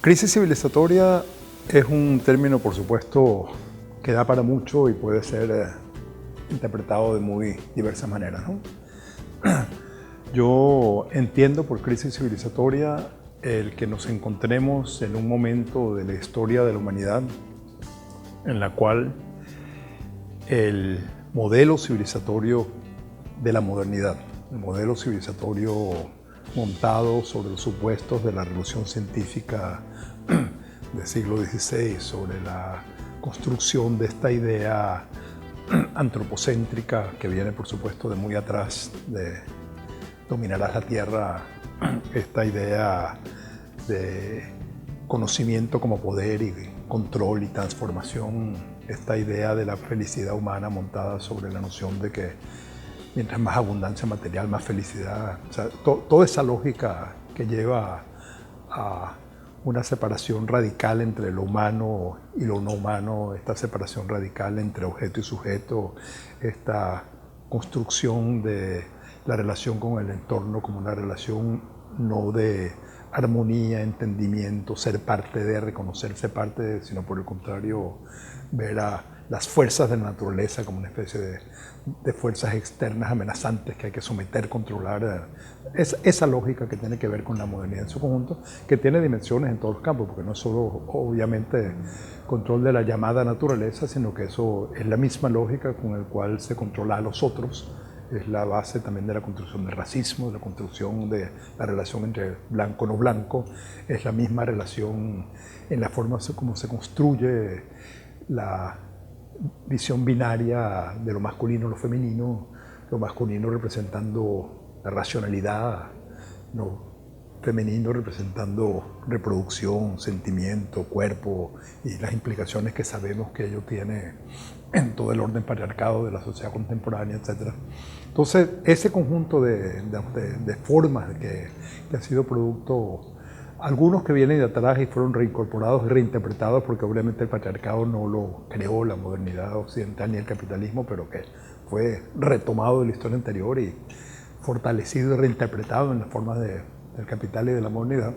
Crisis civilizatoria es un término, por supuesto, que da para mucho y puede ser interpretado de muy diversas maneras, ¿no? Yo entiendo por crisis civilizatoria el que nos encontremos en un momento de la historia de la humanidad en la cual el modelo civilizatorio de la modernidad, el modelo civilizatorio montado sobre los supuestos de la revolución científica del siglo XVI, sobre la construcción de esta idea antropocéntrica que viene, por supuesto, de muy atrás, de dominarás la tierra, esta idea de conocimiento como poder y control y transformación, esta idea de la felicidad humana montada sobre la noción de que mientras más abundancia material, más felicidad. O sea, toda esa lógica que lleva a una separación radical entre lo humano y lo no humano, esta separación radical entre objeto y sujeto, esta construcción de la relación con el entorno como una relación no de armonía, entendimiento, ser parte de, reconocerse parte de, sino por el contrario, ver a las fuerzas de la naturaleza como una especie de fuerzas externas amenazantes que hay que someter, controlar. Es esa lógica que tiene que ver con la modernidad en su conjunto, que tiene dimensiones en todos los campos, porque no es solo, obviamente, control de la llamada naturaleza, sino que eso es la misma lógica con la cual se controla a los otros. Es la base también de la construcción del racismo, de la construcción de la relación entre blanco y no blanco. Es la misma relación en la forma como se construye la visión binaria de lo masculino y lo masculino representando la racionalidad, lo femenino representando reproducción, sentimiento, cuerpo y las implicaciones que sabemos que ello tiene en todo el orden patriarcado de la sociedad contemporánea, etc. Entonces, ese conjunto de formas que ha sido producto, algunos que vienen de atrás y fueron reincorporados y reinterpretados, porque obviamente el patriarcado no lo creó la modernidad occidental ni el capitalismo, pero que fue retomado de la historia anterior y fortalecido y reinterpretado en las formas del capital y de la modernidad.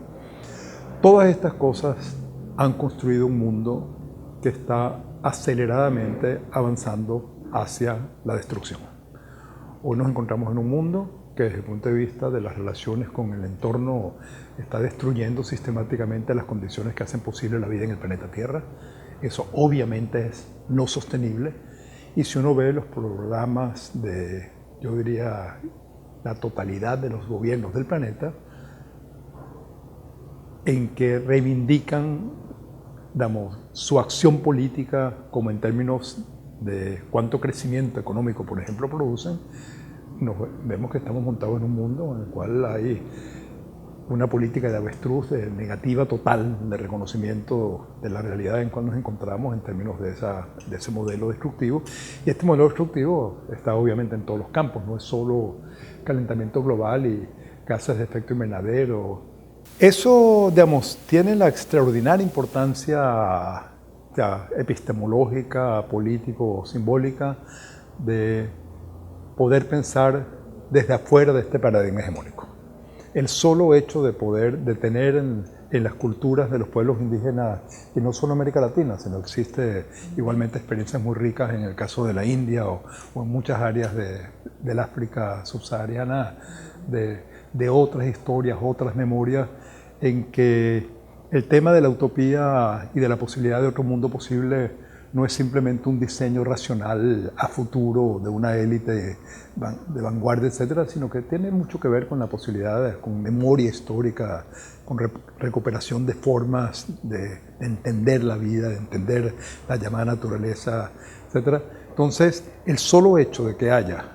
Todas estas cosas han construido un mundo que está aceleradamente avanzando hacia la destrucción. Hoy nos encontramos en un mundo que desde el punto de vista de las relaciones con el entorno está destruyendo sistemáticamente las condiciones que hacen posible la vida en el planeta Tierra. Eso obviamente es no sostenible. Y si uno ve los programas de, yo diría, la totalidad de los gobiernos del planeta, en que reivindican, digamos, su acción política como en términos de cuánto crecimiento económico, por ejemplo, producen, vemos que estamos montados en un mundo en el cual hay una política de avestruz, de negativa total, de reconocimiento de la realidad en cual nos encontramos en términos de ese modelo destructivo. Y este modelo destructivo está obviamente en todos los campos, no es solo calentamiento global y gases de efecto invernadero. Eso, digamos, tiene la extraordinaria importancia epistemológica, político, simbólica de poder pensar desde afuera de este paradigma hegemónico. El solo hecho de poder detener en las culturas de los pueblos indígenas, y no solo en América Latina, sino que existe igualmente experiencias muy ricas en el caso de la India o en muchas áreas del África subsahariana, de otras historias, otras memorias, en que el tema de la utopía y de la posibilidad de otro mundo posible no es simplemente un diseño racional a futuro de una élite de vanguardia, etcétera, sino que tiene mucho que ver con la posibilidad, con memoria histórica, con recuperación de formas de entender la vida, de entender la llamada naturaleza, etcétera. Entonces, el solo hecho de que haya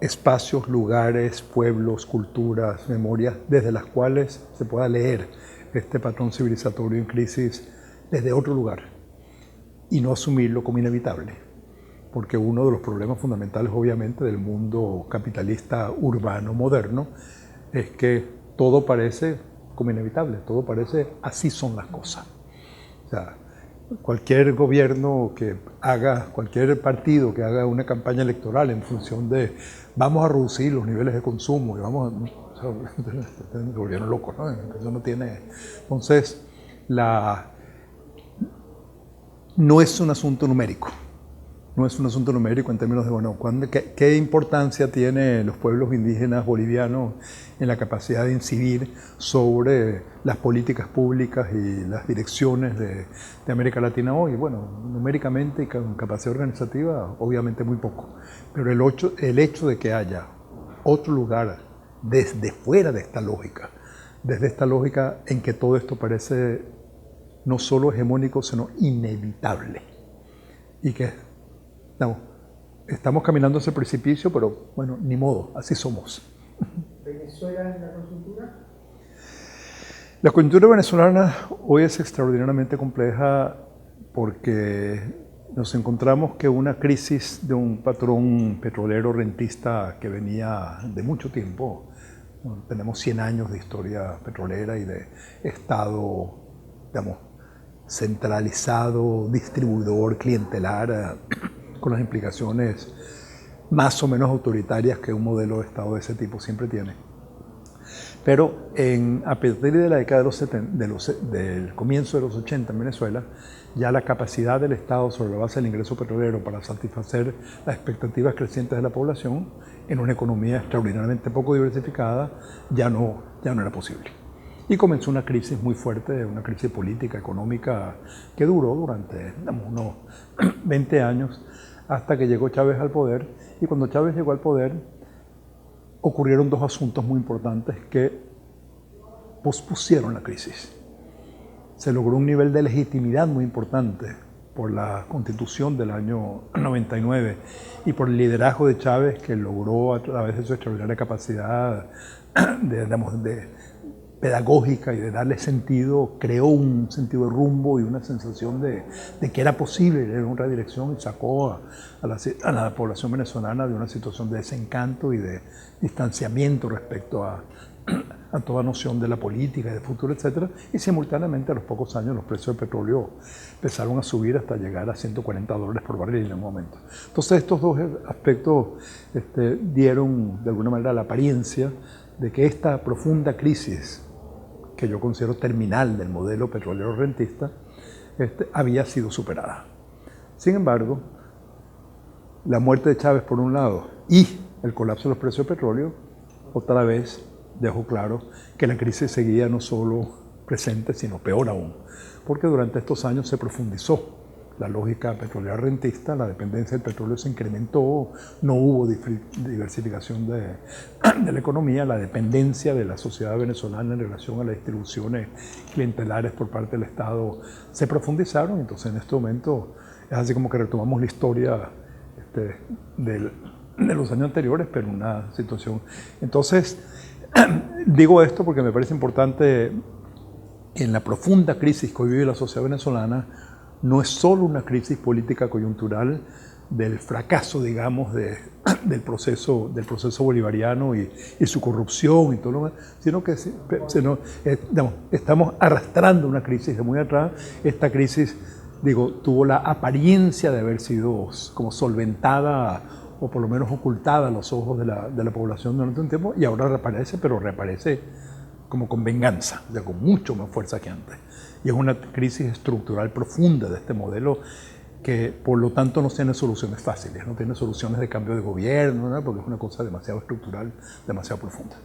espacios, lugares, pueblos, culturas, memorias, desde las cuales se pueda leer este patrón civilizatorio en crisis desde otro lugar y no asumirlo como inevitable. Porque uno de los problemas fundamentales, obviamente, del mundo capitalista urbano moderno es que todo parece como inevitable, todo parece así son las cosas. O sea, cualquier gobierno que haga, cualquier partido que haga una campaña electoral en función de vamos a reducir los niveles de consumo y vamos a, o se volvieron locos, ¿no? Eso no tiene... Entonces, no es un asunto numérico. No es un asunto numérico en términos de, bueno, ¿qué importancia tienen los pueblos indígenas bolivianos en la capacidad de incidir sobre las políticas públicas y las direcciones de América Latina hoy? Bueno, numéricamente y con capacidad organizativa, obviamente muy poco. Pero el hecho de que haya otro lugar desde fuera de esta lógica, desde esta lógica en que todo esto parece no solo hegemónico, sino inevitable, y que estamos caminando hacia el precipicio, pero bueno, ni modo, así somos. ¿Venezuela en la coyuntura? La coyuntura venezolana hoy es extraordinariamente compleja porque nos encontramos que una crisis de un patrón petrolero rentista que venía de mucho tiempo. Tenemos 100 años de historia petrolera y de Estado, digamos, centralizado, distribuidor, clientelar, con las implicaciones más o menos autoritarias que un modelo de Estado de ese tipo siempre tiene. Pero a partir de la década de los 70, del comienzo de los 80 en Venezuela, ya la capacidad del Estado sobre la base del ingreso petrolero para satisfacer las expectativas crecientes de la población en una economía extraordinariamente poco diversificada ya no era posible. Y comenzó una crisis muy fuerte, una crisis política, económica, que duró durante unos 20 años, hasta que llegó Chávez al poder. Y cuando Chávez llegó al poder, ocurrieron dos asuntos muy importantes que pospusieron la crisis. Se logró un nivel de legitimidad muy importante por la Constitución del año 99 y por el liderazgo de Chávez, que logró a través de su extraordinaria capacidad de pedagógica y de darle sentido, creó un sentido de rumbo y una sensación de que era posible ir en otra dirección, y sacó a la población venezolana de una situación de desencanto y de distanciamiento respecto a toda noción de la política y de futuro, etc. Y simultáneamente a los pocos años los precios del petróleo empezaron a subir hasta llegar a $140 por barril en un momento. Entonces estos dos aspectos dieron de alguna manera la apariencia de que esta profunda crisis, que yo considero terminal del modelo petrolero rentista, había sido superada. Sin embargo, la muerte de Chávez por un lado y el colapso de los precios del petróleo otra vez dejó claro que la crisis seguía no solo presente, sino peor aún, porque durante estos años se profundizó la lógica petrolera rentista, la dependencia del petróleo se incrementó, no hubo diversificación de la economía, la dependencia de la sociedad venezolana en relación a las distribuciones clientelares por parte del Estado se profundizaron. Entonces en este momento es así como que retomamos la historia de los años anteriores, pero en una situación. Entonces digo esto porque me parece importante que en la profunda crisis que hoy vive la sociedad venezolana no es solo una crisis política coyuntural del fracaso, digamos, del proceso bolivariano y su corrupción y todo lo demás, sino que estamos arrastrando una crisis de muy atrás. Esta crisis, tuvo la apariencia de haber sido como solventada o por lo menos ocultada a los ojos de la población durante un tiempo, y ahora reaparece, pero reaparece como con venganza, con mucho más fuerza que antes. Y es una crisis estructural profunda de este modelo que por lo tanto no tiene soluciones fáciles, no tiene soluciones de cambio de gobierno, ¿no? Porque es una cosa demasiado estructural, demasiado profunda.